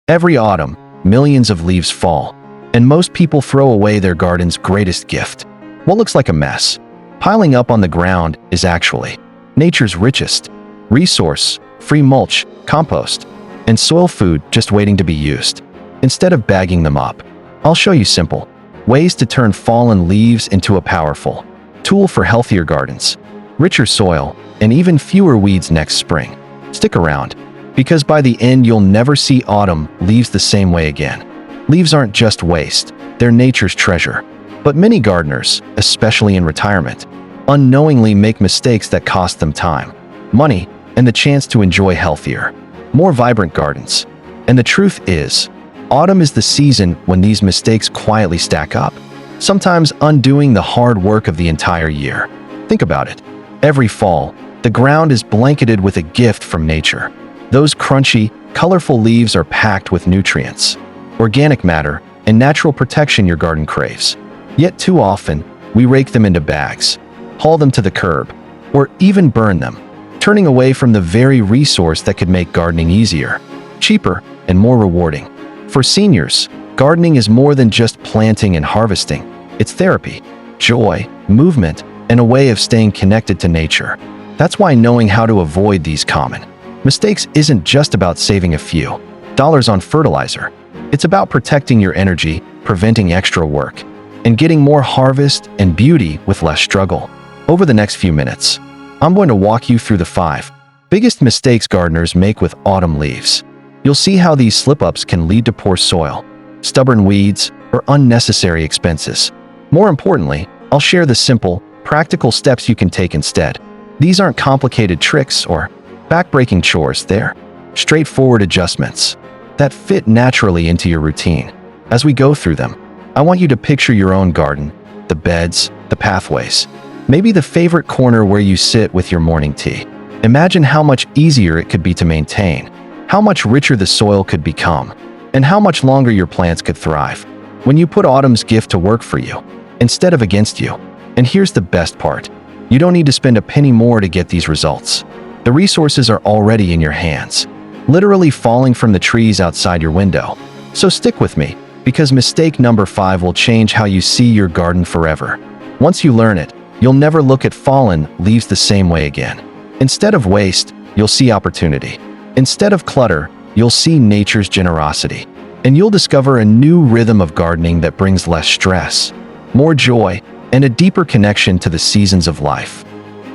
Every autumn, millions of leaves fall, and most people throw away their garden's greatest gift. What looks like a mess, piling up on the ground, is actually nature's richest resource: free mulch, compost, and soil food just waiting to be used. Instead of bagging them up, I'll show you simple ways to turn fallen leaves into a powerful tool for healthier gardens, richer soil, and even fewer weeds next spring. Stick around, because by the end you'll never see autumn leaves the same way again. Leaves aren't just waste, they're nature's treasure. But many gardeners, especially in retirement, unknowingly make mistakes that cost them time, money, and the chance to enjoy healthier, more vibrant gardens. And the truth is, autumn is the season when these mistakes quietly stack up, sometimes undoing the hard work of the entire year. Think about it. Every fall, the ground is blanketed with a gift from nature. Those crunchy, colorful leaves are packed with nutrients, organic matter, and natural protection your garden craves. Yet too often, we rake them into bags, haul them to the curb, or even burn them, turning away from the very resource that could make gardening easier, cheaper, and more rewarding. For seniors, gardening is more than just planting and harvesting. It's therapy, joy, movement, and a way of staying connected to nature. That's why knowing how to avoid these common mistakes isn't just about saving a few dollars on fertilizer. It's about protecting your energy, preventing extra work, and getting more harvest and beauty with less struggle. Over the next few minutes, I'm going to walk you through the 5 biggest mistakes gardeners make with autumn leaves. You'll see how these slip-ups can lead to poor soil, stubborn weeds, or unnecessary expenses. More importantly, I'll share the simple, practical steps you can take instead. These aren't complicated tricks or back-breaking chores, they're straightforward adjustments that fit naturally into your routine. As we go through them, I want you to picture your own garden, the beds, the pathways, maybe the favorite corner where you sit with your morning tea. Imagine how much easier it could be to maintain, how much richer the soil could become, and how much longer your plants could thrive when you put autumn's gift to work for you, instead of against you. And here's the best part. You don't need to spend a penny more to get these results. The resources are already in your hands, literally falling from the trees outside your window. So stick with me, because mistake number 5 will change how you see your garden forever. Once you learn it, you'll never look at fallen leaves the same way again. Instead of waste, you'll see opportunity. Instead of clutter, you'll see nature's generosity. And you'll discover a new rhythm of gardening that brings less stress, more joy, and a deeper connection to the seasons of life.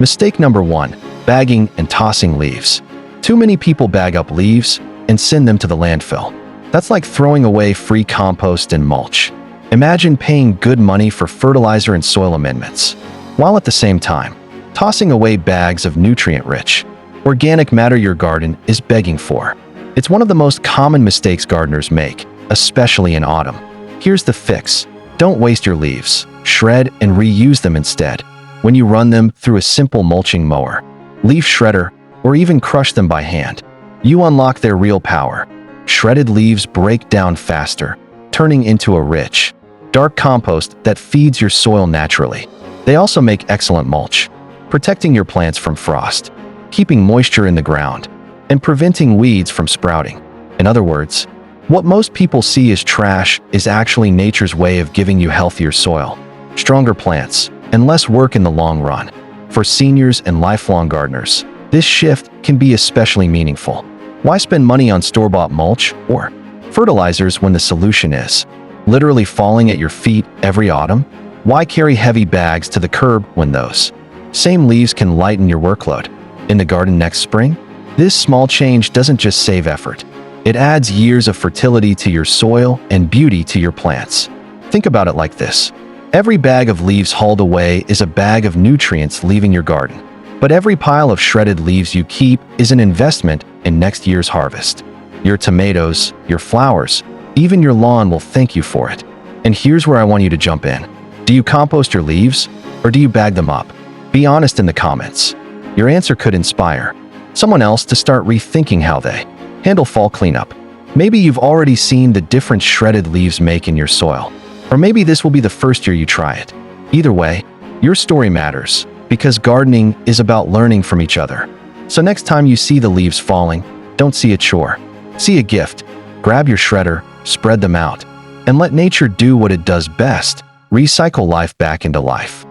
Mistake number 1, bagging and tossing leaves. Too many people bag up leaves and send them to the landfill. That's like throwing away free compost and mulch. Imagine paying good money for fertilizer and soil amendments, while at the same time, tossing away bags of nutrient-rich, organic matter your garden is begging for. It's one of the most common mistakes gardeners make, especially in autumn. Here's the fix. Don't waste your leaves. Shred and reuse them instead. When you run them through a simple mulching mower, leaf shredder, or even crush them by hand, you unlock their real power. Shredded leaves break down faster, turning into a rich, dark compost that feeds your soil naturally. They also make excellent mulch, protecting your plants from frost, keeping moisture in the ground, and preventing weeds from sprouting. In other words, what most people see as trash is actually nature's way of giving you healthier soil, stronger plants, and less work in the long run. For seniors and lifelong gardeners, this shift can be especially meaningful. Why spend money on store-bought mulch or fertilizers when the solution is literally falling at your feet every autumn? Why carry heavy bags to the curb when those same leaves can lighten your workload in the garden next spring? This small change doesn't just save effort. It adds years of fertility to your soil and beauty to your plants. Think about it like this. Every bag of leaves hauled away is a bag of nutrients leaving your garden. But every pile of shredded leaves you keep is an investment in next year's harvest. Your tomatoes, your flowers, even your lawn will thank you for it. And here's where I want you to jump in. Do you compost your leaves, or do you bag them up? Be honest in the comments. Your answer could inspire someone else to start rethinking how they handle fall cleanup. Maybe you've already seen the difference shredded leaves make in your soil, or maybe this will be the first year you try it. Either way, your story matters, because gardening is about learning from each other. So next time you see the leaves falling, don't see a chore. See a gift. Grab your shredder, spread them out, and let nature do what it does best, recycle life back into life.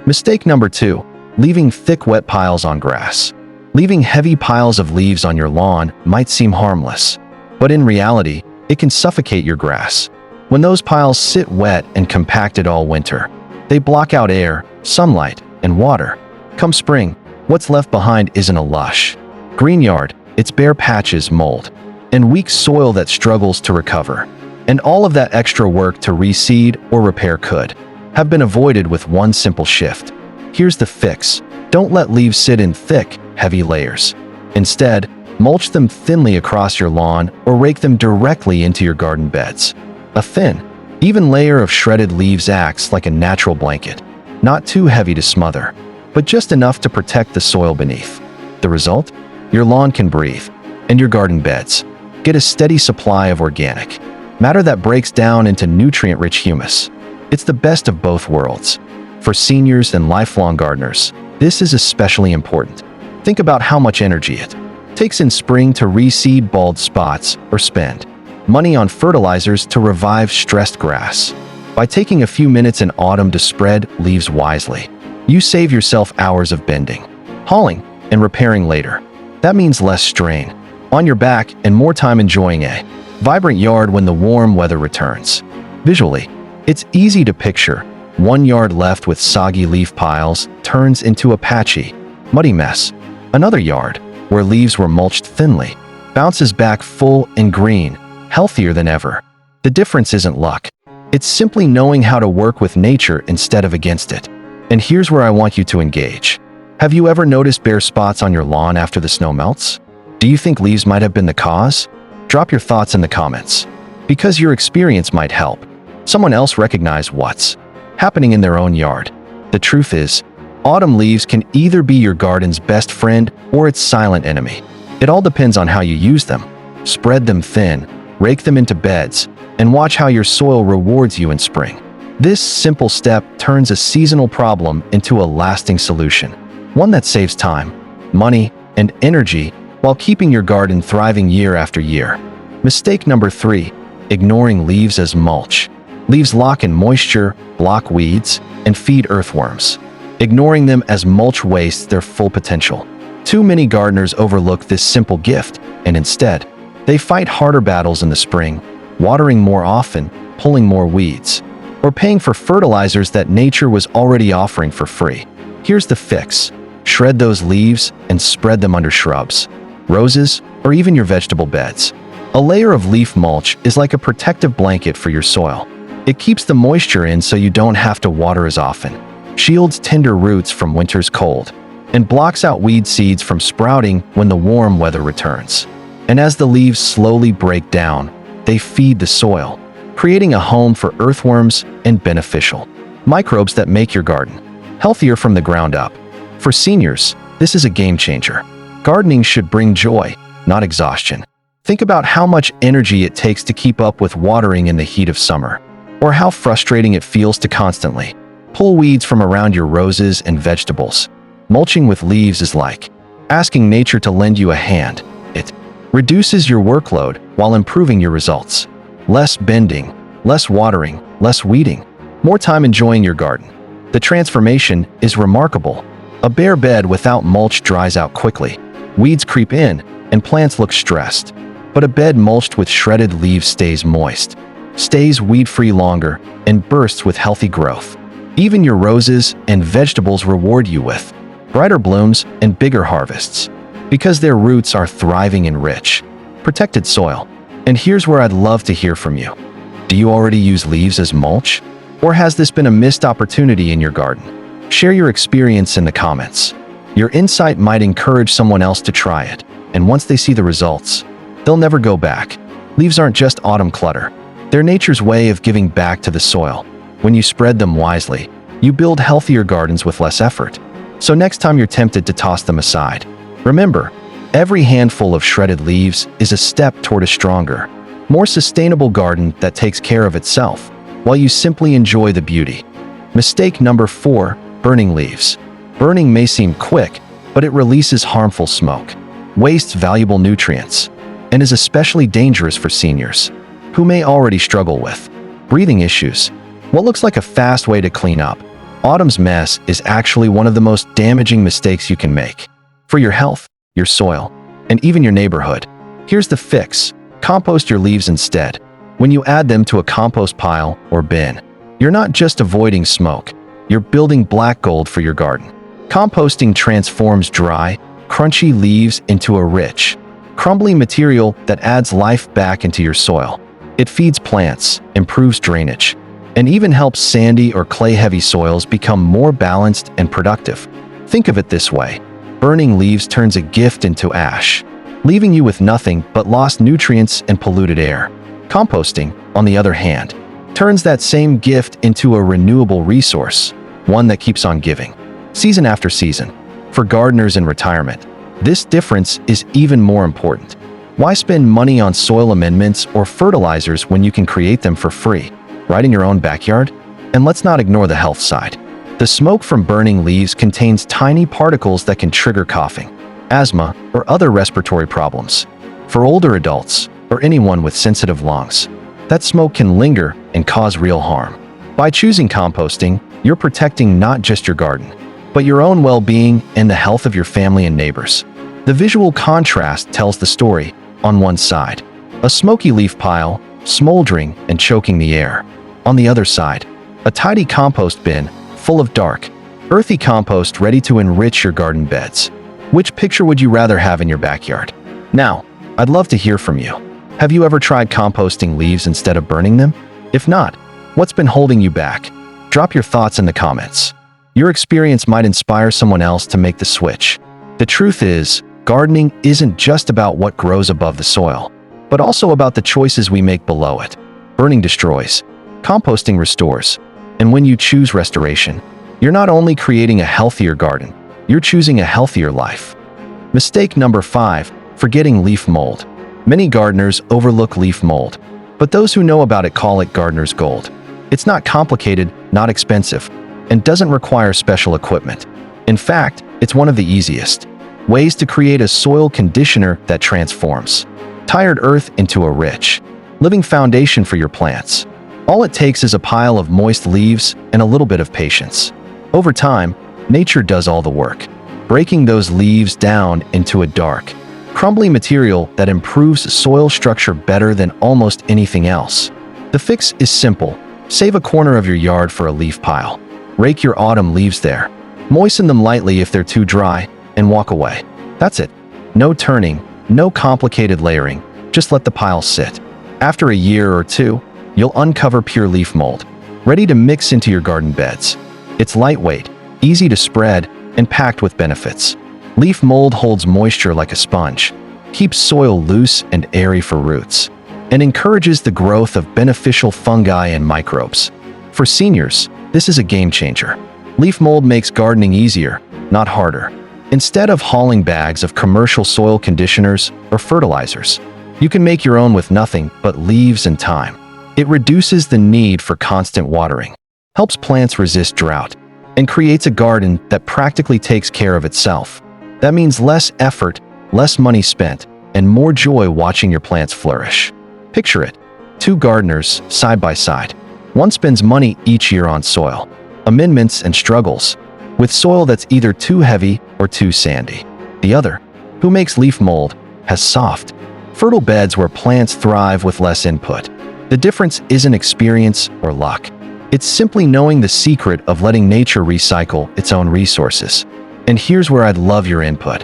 Mistake number 2, leaving thick wet piles on grass. Leaving heavy piles of leaves on your lawn might seem harmless, but in reality, it can suffocate your grass. When those piles sit wet and compacted all winter, they block out air, sunlight, and water. Come spring, what's left behind isn't a lush green yard, it's bare patches, mold, and weak soil that struggles to recover. And all of that extra work to reseed or repair could have been avoided with one simple shift. Here's the fix. Don't let leaves sit in thick, heavy layers. Instead, mulch them thinly across your lawn or rake them directly into your garden beds. A thin, even layer of shredded leaves acts like a natural blanket, not too heavy to smother, but just enough to protect the soil beneath. The result? Your lawn can breathe, and your garden beds get a steady supply of organic matter that breaks down into nutrient-rich humus. It's the best of both worlds. For seniors and lifelong gardeners, this is especially important. Think about how much energy it takes in spring to reseed bald spots or spend money on fertilizers to revive stressed grass. By taking a few minutes in autumn to spread leaves wisely, you save yourself hours of bending, hauling, and repairing later. That means less strain on your back and more time enjoying a vibrant yard when the warm weather returns. Visually, it's easy to picture. One yard left with soggy leaf piles turns into a patchy, muddy mess. Another yard, where leaves were mulched thinly, bounces back full and green, healthier than ever. The difference isn't luck. It's simply knowing how to work with nature instead of against it. And here's where I want you to engage. Have you ever noticed bare spots on your lawn after the snow melts? Do you think leaves might have been the cause? Drop your thoughts in the comments, because your experience might help someone else recognize what's happening in their own yard. The truth is, autumn leaves can either be your garden's best friend or its silent enemy. It all depends on how you use them. Spread them thin, rake them into beds, and watch how your soil rewards you in spring. This simple step turns a seasonal problem into a lasting solution, one that saves time, money, and energy while keeping your garden thriving year after year. Mistake number 3, ignoring leaves as mulch. Leaves lock in moisture, block weeds, and feed earthworms. Ignoring them as mulch wastes their full potential. Too many gardeners overlook this simple gift, and instead, they fight harder battles in the spring, watering more often, pulling more weeds, or paying for fertilizers that nature was already offering for free. Here's the fix. Shred those leaves and spread them under shrubs, roses, or even your vegetable beds. A layer of leaf mulch is like a protective blanket for your soil. It keeps the moisture in so you don't have to water as often, shields tender roots from winter's cold, and blocks out weed seeds from sprouting when the warm weather returns. And as the leaves slowly break down, they feed the soil, creating a home for earthworms and beneficial microbes that make your garden healthier from the ground up. For seniors, this is a game changer. Gardening should bring joy, not exhaustion. Think about how much energy it takes to keep up with watering in the heat of summer, or how frustrating it feels to constantly pull weeds from around your roses and vegetables. Mulching with leaves is like asking nature to lend you a hand. It reduces your workload while improving your results. Less bending, less watering, less weeding, more time enjoying your garden. The transformation is remarkable. A bare bed without mulch dries out quickly. Weeds creep in, and plants look stressed. But a bed mulched with shredded leaves stays moist, stays weed-free longer, and bursts with healthy growth. Even your roses and vegetables reward you with brighter blooms and bigger harvests, because their roots are thriving in rich, protected soil. And here's where I'd love to hear from you. Do you already use leaves as mulch? Or has this been a missed opportunity in your garden? Share your experience in the comments. Your insight might encourage someone else to try it, and once they see the results, they'll never go back. Leaves aren't just autumn clutter. They're nature's way of giving back to the soil. When you spread them wisely, you build healthier gardens with less effort. So next time you're tempted to toss them aside, remember, every handful of shredded leaves is a step toward a stronger, more sustainable garden that takes care of itself, while you simply enjoy the beauty. Mistake number 4, burning leaves. Burning may seem quick, but it releases harmful smoke, wastes valuable nutrients, and is especially dangerous for seniors, who may already struggle with breathing issues. What looks like a fast way to clean up autumn's mess is actually one of the most damaging mistakes you can make for your health, your soil, and even your neighborhood. Here's the fix: compost your leaves instead. When you add them to a compost pile or bin, you're not just avoiding smoke, you're building black gold for your garden. Composting transforms dry, crunchy leaves into a rich, crumbly material that adds life back into your soil. It feeds plants, improves drainage, and even helps sandy or clay-heavy soils become more balanced and productive. Think of it this way: burning leaves turns a gift into ash, leaving you with nothing but lost nutrients and polluted air. Composting, on the other hand, turns that same gift into a renewable resource, one that keeps on giving, season after season. For gardeners in retirement, this difference is even more important. Why spend money on soil amendments or fertilizers when you can create them for free, right in your own backyard? And let's not ignore the health side. The smoke from burning leaves contains tiny particles that can trigger coughing, asthma, or other respiratory problems. For older adults, or anyone with sensitive lungs, that smoke can linger and cause real harm. By choosing composting, you're protecting not just your garden, but your own well-being and the health of your family and neighbors. The visual contrast tells the story. On one side, a smoky leaf pile, smoldering and choking the air. On the other side, a tidy compost bin full of dark, earthy compost ready to enrich your garden beds. Which picture would you rather have in your backyard? Now, I'd love to hear from you. Have you ever tried composting leaves instead of burning them? If not, what's been holding you back? Drop your thoughts in the comments. Your experience might inspire someone else to make the switch. The truth is, gardening isn't just about what grows above the soil, but also about the choices we make below it. Burning destroys, composting restores, and when you choose restoration, you're not only creating a healthier garden, you're choosing a healthier life. Mistake number 5, forgetting leaf mold. Many gardeners overlook leaf mold, but those who know about it call it gardener's gold. It's not complicated, not expensive, and doesn't require special equipment. In fact, it's one of the easiest ways to create a soil conditioner that transforms tired earth into a rich, living foundation for your plants. All it takes is a pile of moist leaves and a little bit of patience. Over time, nature does all the work, breaking those leaves down into a dark, crumbly material that improves soil structure better than almost anything else. The fix is simple: save a corner of your yard for a leaf pile. Rake your autumn leaves there. Moisten them lightly if they're too dry, and walk away. That's it. No turning, no complicated layering, just let the pile sit. After a year or two, you'll uncover pure leaf mold, ready to mix into your garden beds. It's lightweight, easy to spread, and packed with benefits. Leaf mold holds moisture like a sponge, keeps soil loose and airy for roots, and encourages the growth of beneficial fungi and microbes. For seniors, this is a game changer. Leaf mold makes gardening easier, not harder. Instead of hauling bags of commercial soil conditioners or fertilizers, you can make your own with nothing but leaves and time. It reduces the need for constant watering, helps plants resist drought, and creates a garden that practically takes care of itself. That means less effort, less money spent, and more joy watching your plants flourish. Picture it: 2 gardeners side by side. One spends money each year on soil, amendments, and struggles with soil that's either too heavy or too sandy. The other, who makes leaf mold, has soft, fertile beds where plants thrive with less input. The difference isn't experience or luck. It's simply knowing the secret of letting nature recycle its own resources. And here's where I'd love your input.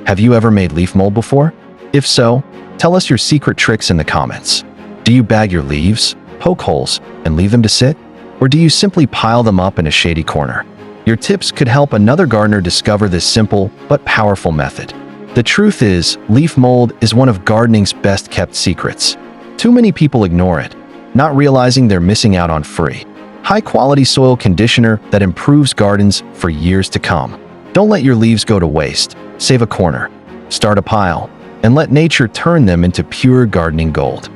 Have you ever made leaf mold before? If so, tell us your secret tricks in the comments. Do you bag your leaves, poke holes, and leave them to sit? Or do you simply pile them up in a shady corner? Your tips could help another gardener discover this simple but powerful method. The truth is, leaf mold is one of gardening's best-kept secrets. Too many people ignore it, not realizing they're missing out on free, high-quality soil conditioner that improves gardens for years to come. Don't let your leaves go to waste. Save a corner, start a pile, and let nature turn them into pure gardening gold.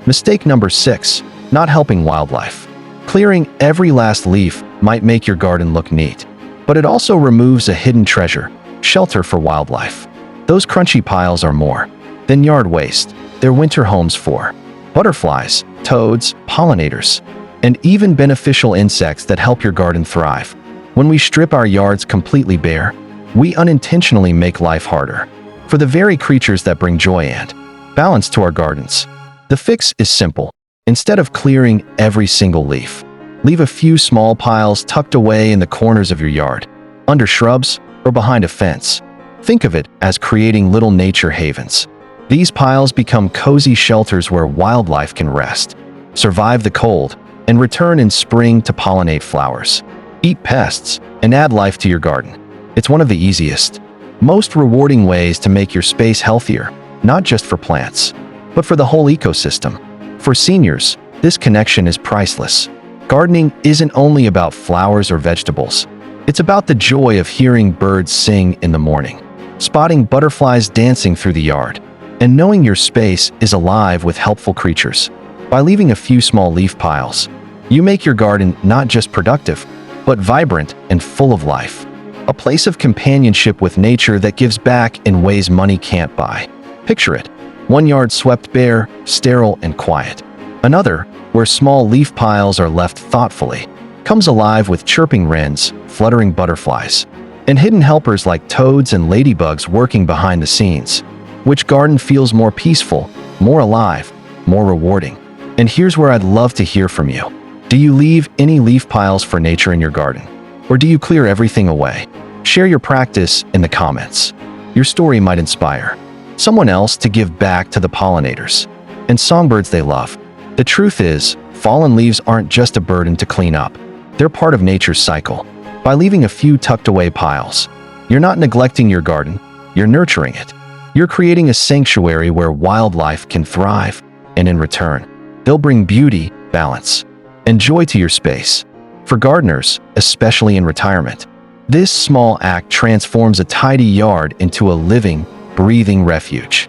Mistake number 6, not helping wildlife. Clearing every last leaf might make your garden look neat, but it also removes a hidden treasure, shelter for wildlife. Those crunchy piles are more than yard waste. they're winter homes for butterflies, toads, pollinators, and even beneficial insects that help your garden thrive. When we strip our yards completely bare, we unintentionally make life harder for the very creatures that bring joy and balance to our gardens. The fix is simple. Instead of clearing every single leaf, leave a few small piles tucked away in the corners of your yard, under shrubs, or behind a fence. Think of it as creating little nature havens. These piles become cozy shelters where wildlife can rest, survive the cold, and return in spring to pollinate flowers, eat pests, and add life to your garden. It's one of the easiest, most rewarding ways to make your space healthier, not just for plants, but for the whole ecosystem. For seniors, this connection is priceless. Gardening isn't only about flowers or vegetables. It's about the joy of hearing birds sing in the morning, spotting butterflies dancing through the yard, and knowing your space is alive with helpful creatures. By leaving a few small leaf piles, you make your garden not just productive, but vibrant and full of life. A place of companionship with nature that gives back in ways money can't buy. Picture it: one yard swept bare, sterile, and quiet. Another, where small leaf piles are left thoughtfully, comes alive with chirping wrens, fluttering butterflies, and hidden helpers like toads and ladybugs working behind the scenes. Which garden feels more peaceful, more alive, more rewarding? And here's where I'd love to hear from you. Do you leave any leaf piles for nature in your garden? Or do you clear everything away? Share your practice in the comments. Your story might inspire someone else to give back to the pollinators and songbirds they love. The truth is, fallen leaves aren't just a burden to clean up. They're part of nature's cycle. By leaving a few tucked away piles, you're not neglecting your garden, you're nurturing it. You're creating a sanctuary where wildlife can thrive, and in return, they'll bring beauty, balance, and joy to your space. For gardeners, especially in retirement, this small act transforms a tidy yard into a living, breathing refuge.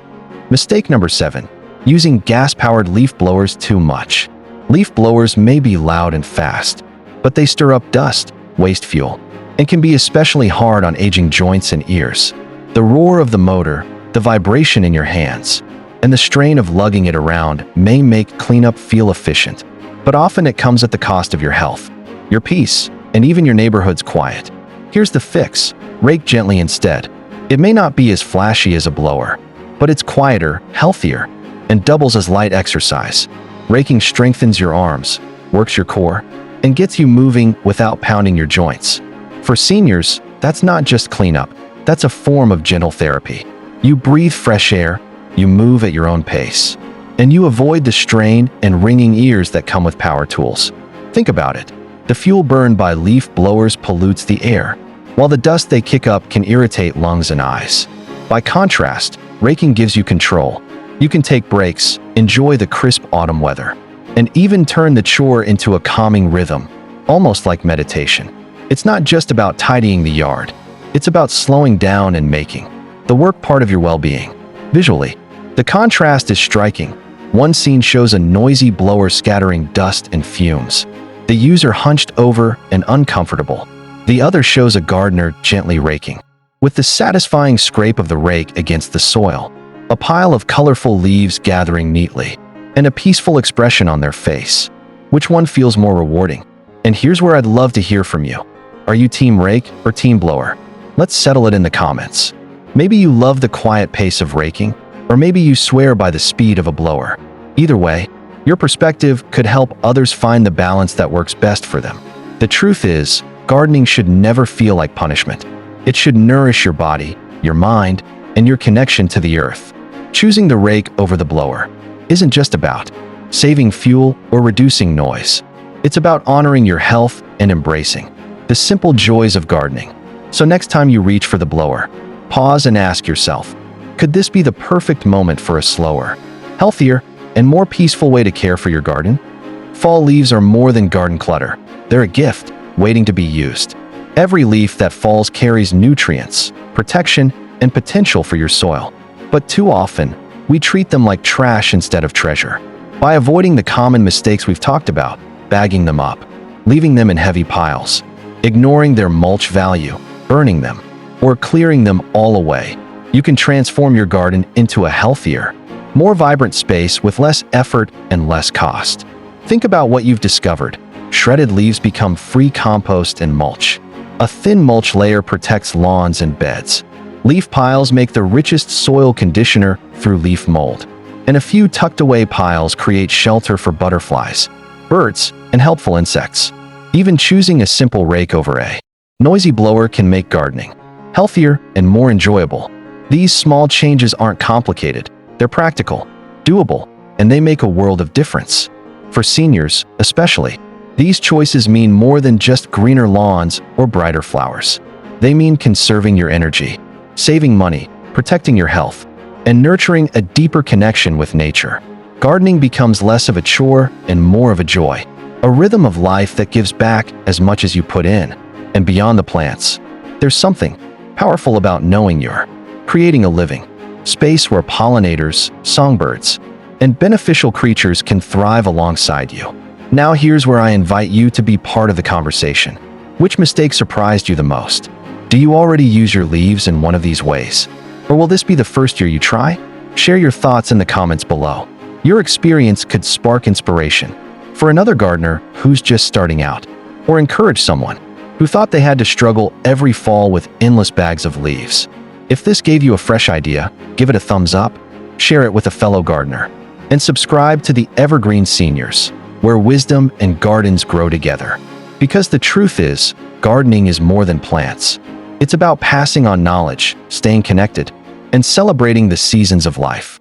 Mistake number 7. Using gas-powered leaf blowers too much. Leaf blowers may be loud and fast, but they stir up dust, waste fuel, and can be especially hard on aging joints and ears. The roar of the motor, the vibration in your hands, and the strain of lugging it around may make cleanup feel efficient, but often it comes at the cost of your health, your peace, and even your neighborhood's quiet. Here's the fix: rake gently instead. It may not be as flashy as a blower, but it's quieter, healthier, and doubles as light exercise. Raking strengthens your arms, works your core, and gets you moving without pounding your joints. For seniors, that's not just cleanup, that's a form of gentle therapy. You breathe fresh air, you move at your own pace, and you avoid the strain and ringing ears that come with power tools. Think about it. The fuel burned by leaf blowers pollutes the air, while the dust they kick up can irritate lungs and eyes. By contrast, raking gives you control. You can take breaks, enjoy the crisp autumn weather, and even turn the chore into a calming rhythm, almost like meditation. It's not just about tidying the yard. It's about slowing down and making the work part of your well-being. Visually, the contrast is striking. One scene shows a noisy blower scattering dust and fumes, the user hunched over and uncomfortable. The other shows a gardener gently raking, with the satisfying scrape of the rake against the soil, a pile of colorful leaves gathering neatly, and a peaceful expression on their face. Which one feels more rewarding? And here's where I'd love to hear from you. Are you team rake or team blower? Let's settle it in the comments. Maybe you love the quiet pace of raking, or maybe you swear by the speed of a blower. Either way, your perspective could help others find the balance that works best for them. The truth is, gardening should never feel like punishment. It should nourish your body, your mind, and your connection to the earth. Choosing the rake over the blower isn't just about saving fuel or reducing noise. It's about honoring your health and embracing the simple joys of gardening. So next time you reach for the blower, pause and ask yourself, could this be the perfect moment for a slower, healthier, and more peaceful way to care for your garden? Fall leaves are more than garden clutter. They're a gift waiting to be used. Every leaf that falls carries nutrients, protection, and potential for your soil. But too often, we treat them like trash instead of treasure. By avoiding the common mistakes we've talked about, bagging them up, leaving them in heavy piles, ignoring their mulch value, burning them, or clearing them all away, you can transform your garden into a healthier, More vibrant space with less effort and less cost. Think about what you've discovered. Shredded leaves become free compost and mulch. A thin mulch layer protects lawns and beds. Leaf piles make the richest soil conditioner through leaf mold. And a few tucked-away piles create shelter for butterflies, birds, and helpful insects. Even choosing a simple rake over a noisy blower can make gardening healthier and more enjoyable. These small changes aren't complicated. They're practical, doable, and they make a world of difference. For seniors, especially, these choices mean more than just greener lawns or brighter flowers. They mean conserving your energy, saving money, protecting your health, and nurturing a deeper connection with nature. Gardening becomes less of a chore and more of a joy, a rhythm of life that gives back as much as you put in. And beyond the plants, there's something powerful about knowing you're creating a living space where pollinators, songbirds, and beneficial creatures can thrive alongside you. Now here's where I invite you to be part of the conversation. Which mistake surprised you the most? Do you already use your leaves in one of these ways? Or will this be the first year you try? Share your thoughts in the comments below. Your experience could spark inspiration for another gardener who's just starting out, or encourage someone who thought they had to struggle every fall with endless bags of leaves. If this gave you a fresh idea, give it a thumbs up, share it with a fellow gardener, and subscribe to the Evergreen Seniors, where wisdom and gardens grow together. Because the truth is, gardening is more than plants. It's about passing on knowledge, staying connected, and celebrating the seasons of life.